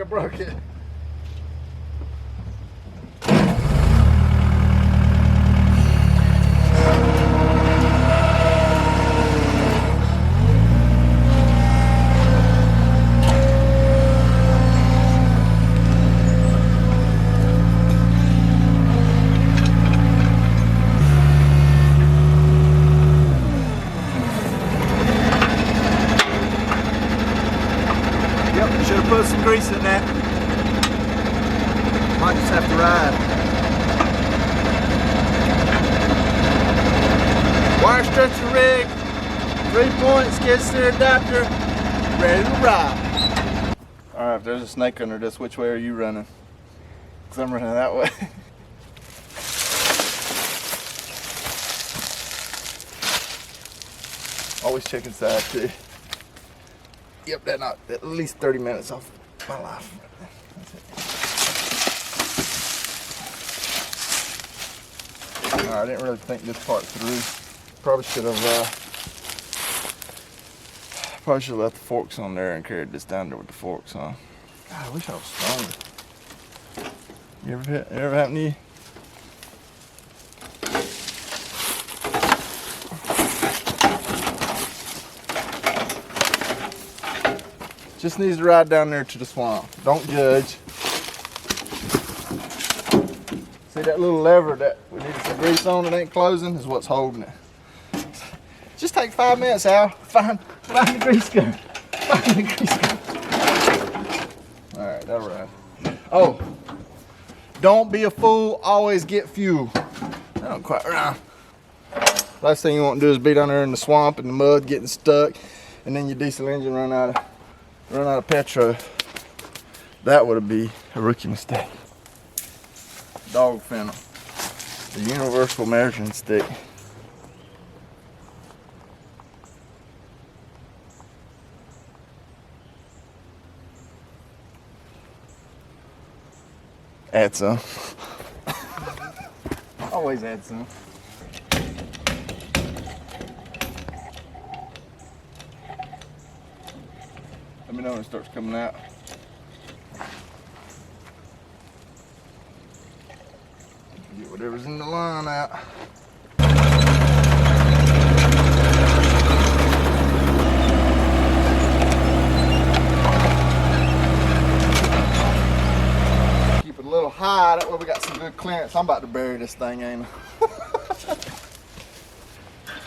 broke it. Yep, should have put some grease in that. Might just have to ride. Wire stretcher rig, 3-point skid steer adapter, ready to ride. Alright, if there's a snake under this, which way are you running? Because I'm running that way. Always check inside too. Yep, that knocked at least 30 minutes off my life. That's it. I didn't really think this part through. Probably should have left the forks on there and carried this down there with the forks on. God, I wish I was stronger. Ever happened to you? Just needs to ride down there to the swamp. Don't judge. See that little lever that we needed some grease on, it ain't closing, is what's holding it. Just take 5 minutes, Al. Find the grease gun. Find the grease gun. Alright, that'll ride. Oh, don't be a fool, always get fuel. That don't quite ride. Last thing you want to do is be down there in the swamp and the mud getting stuck, and then your diesel engine run out of petrol. That would be a rookie mistake. Dog fennel, the universal measuring stick. Add some. Always add some. Let me know when it starts coming out. Get whatever's in the line out. Keep it a little high, that way we got some good clearance. I'm about to bury this thing, ain't I?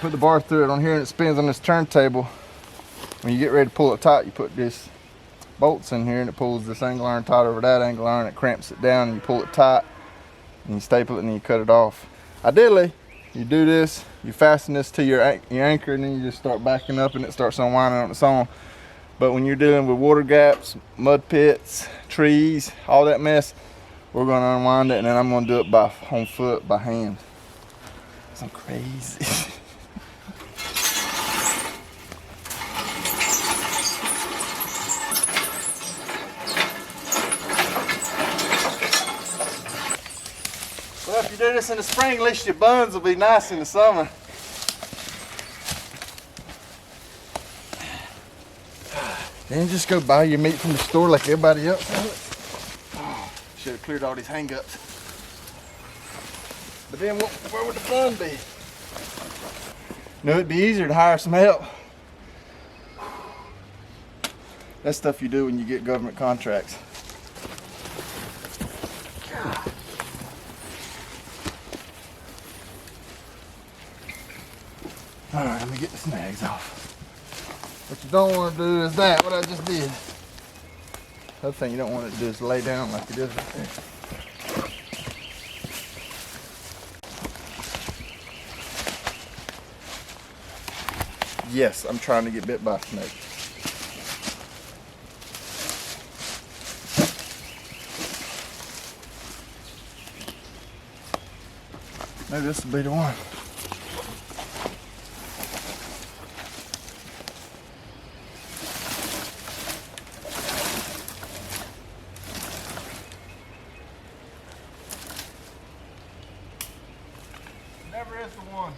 Put the bar through it on here and it spins on this turntable. When you get ready to pull it tight, you put this bolts in here and it pulls this angle iron tight over that angle iron. It cramps it down and you pull it tight and you staple it and then you cut it off. Ideally, you do this, you fasten this to your anchor and then you just start backing up and it starts unwinding on its own. But when you're dealing with water gaps, mud pits, trees, all that mess, we're going to unwind it and then I'm going to do it on foot, by hand. I'm crazy. Well, if you do this in the spring, at least your buns will be nice in the summer. Then just go buy your meat from the store like everybody else does. Should have cleared all these hang-ups. But then where would the fun be? Knew it'd be easier to hire some help. That's stuff you do when you get government contracts. All right, let me get the snags off. What you don't want to do is that, what I just did. The other thing you don't want to do is lay down like it is right there. Yes, I'm trying to get bit by a snake. Maybe this will be the one. Never is the one.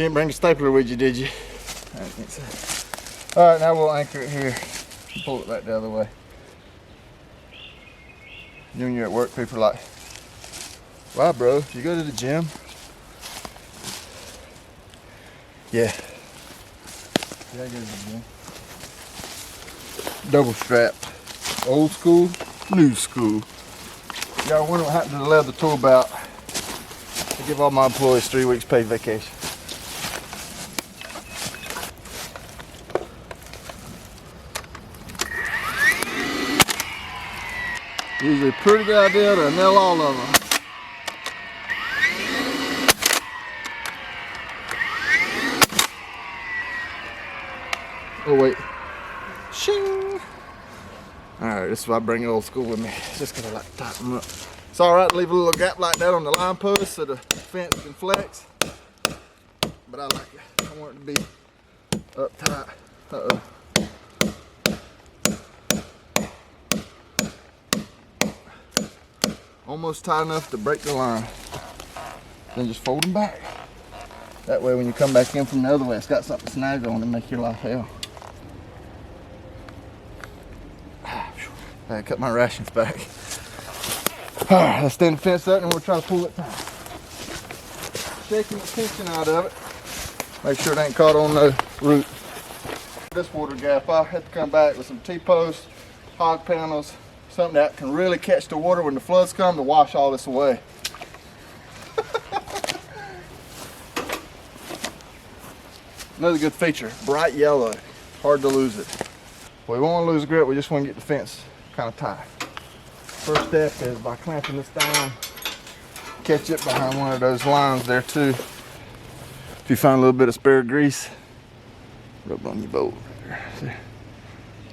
didn't bring a stapler with you, did you? I don't think so. All right, now we'll anchor it here. Pull it back the other way. When you're at work, people are like, "Wow, bro, you go to the gym?" Yeah. Yeah, I go to the gym. Double strap. Old school, new school. Y'all wonder what happened to the leather tool belt. I give all my employees 3 weeks paid vacation. Usually a pretty good idea to nail all of them. Oh wait. Shing! Alright, this is why I bring old school with me. Just because I like to tighten them up. It's alright to leave a little gap like that on the line post so the fence can flex. But I like it. I want it to be up tight. Uh-oh. Almost tight enough to break the line. Then just fold them back. That way when you come back in from the other way, it's got something to snag on and make your life hell. I cut my rations back. Alright, let's stand the fence up and we'll try to pull it tight. Shaking the tension out of it. Make sure it ain't caught on the root. This water gap, I have to come back with some T-posts, hog panels, something that can really catch the water when the floods come to wash all this away. Another good feature, bright yellow, hard to lose it. We won't want to lose the grip, we just want to get the fence kind of tight. First step is by clamping this down, catch it behind one of those lines there too. If you find a little bit of spare grease, rub it on your bolt right there.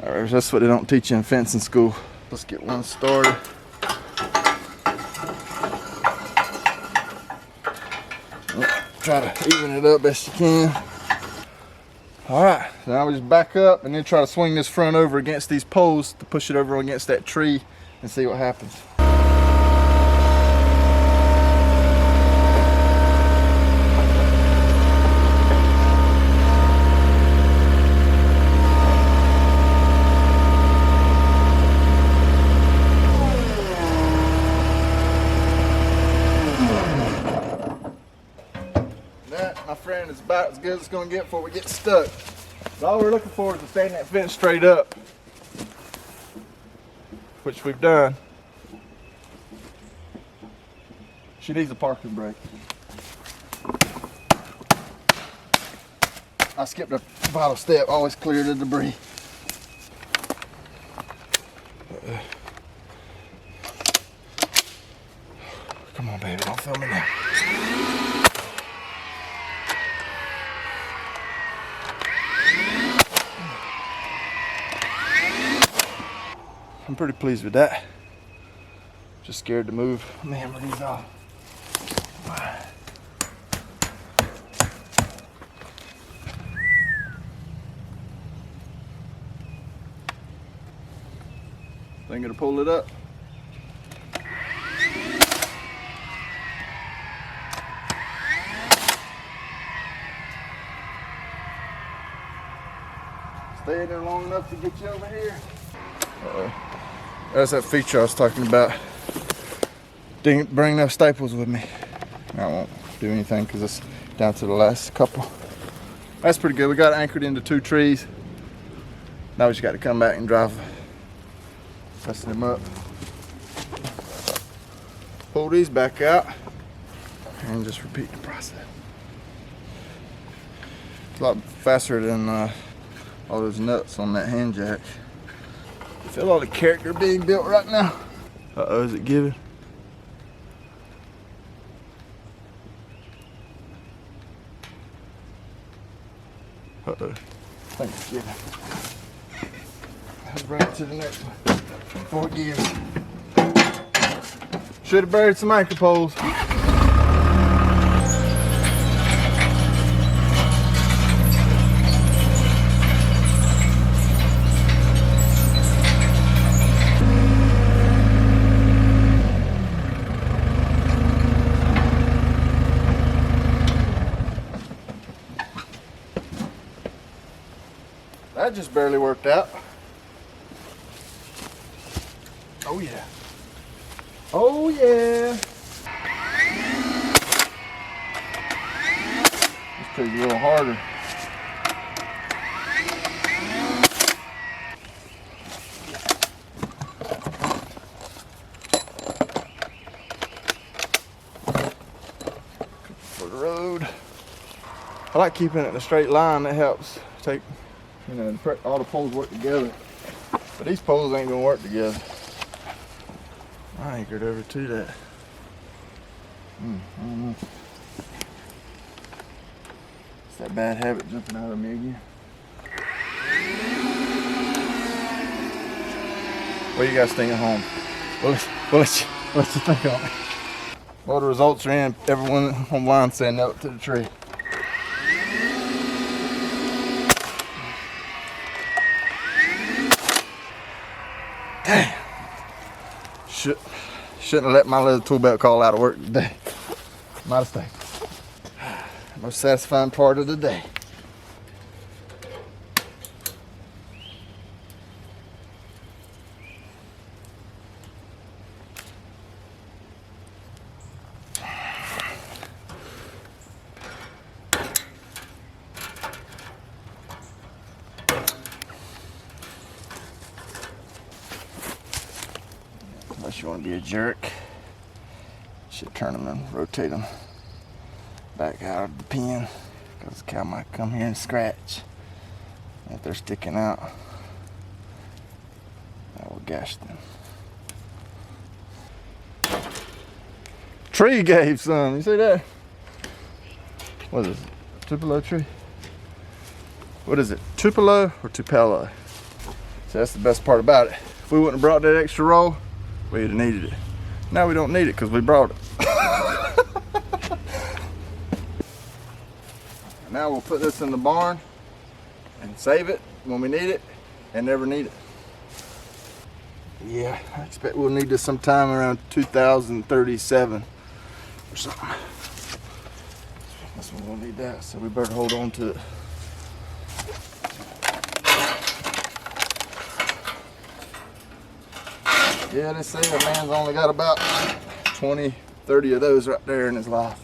Alright, that's what they don't teach you in fencing school. Let's get one started. Try to even it up best you can. Alright, so now we just back up and then try to swing this front over against these poles to push it over against that tree and see what happens. That, my friend, is about as good as it's going to get before we get stuck. But all we're looking for is to stand that fence straight up, which we've done. She needs a parking brake. I skipped a vital step, always clear the debris. Come on, baby, don't film me now. I'm pretty pleased with that. Just scared to move. Let me hammer these off. Think gonna pull it up. Stay in there long enough to get you over here. That's that feature I was talking about. Didn't bring enough staples with me. I won't do anything because it's down to the last couple. That's pretty good. We got anchored into 2 trees. Now we just got to come back and drive, pressing them up. Pull these back out and just repeat the process. It's a lot faster than all those nuts on that hand jack. I feel all the character being built right now. Uh-oh, is it giving? Uh-oh, I think it's giving. Let's bring it to the next one before it gives. Should have buried some anchor poles. that just barely worked out. Oh yeah. Oh yeah. This takes a little harder. For the road. I like keeping it in a straight line. That helps take, you know, all the poles work together. But these poles ain't gonna work together. I anchored over to that. It's that bad habit jumping out of me again. What do you guys think at home? What you think on it? Well, the results are in. Everyone online saying no to the tree. Damn. Shouldn't have let my little tool belt call out of work today. My mistake. Most satisfying part of the day. Unless you want to be a jerk, should turn them and rotate them back out of the pen, because the cow might come here and scratch. And if they're sticking out, that will gash them. Tree gave some. You see that? What is it? Tupelo tree? What is it? Tupelo or tupelo? So that's the best part about it. If we wouldn't have brought that extra roll, we'd have needed it. Now we don't need it because we brought it. Now we'll put this in the barn and save it when we need it and never need it. Yeah, I expect we'll need this sometime around 2037 or something. That's when we'll need that, so we better hold on to it. Yeah, they say a man's only got about 20, 30 of those right there in his life.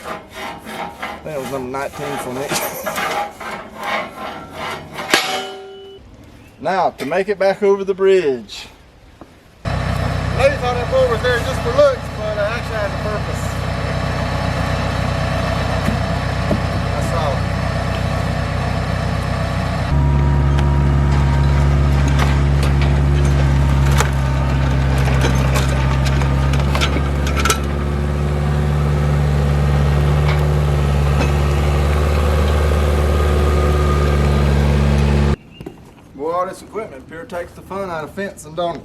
I think it was number 19 for me. Now, to make it back over the bridge. I know you thought that bull was there just for looks, but it actually has a purpose. That's solid. All this equipment pure takes the fun out of fencing, don't it?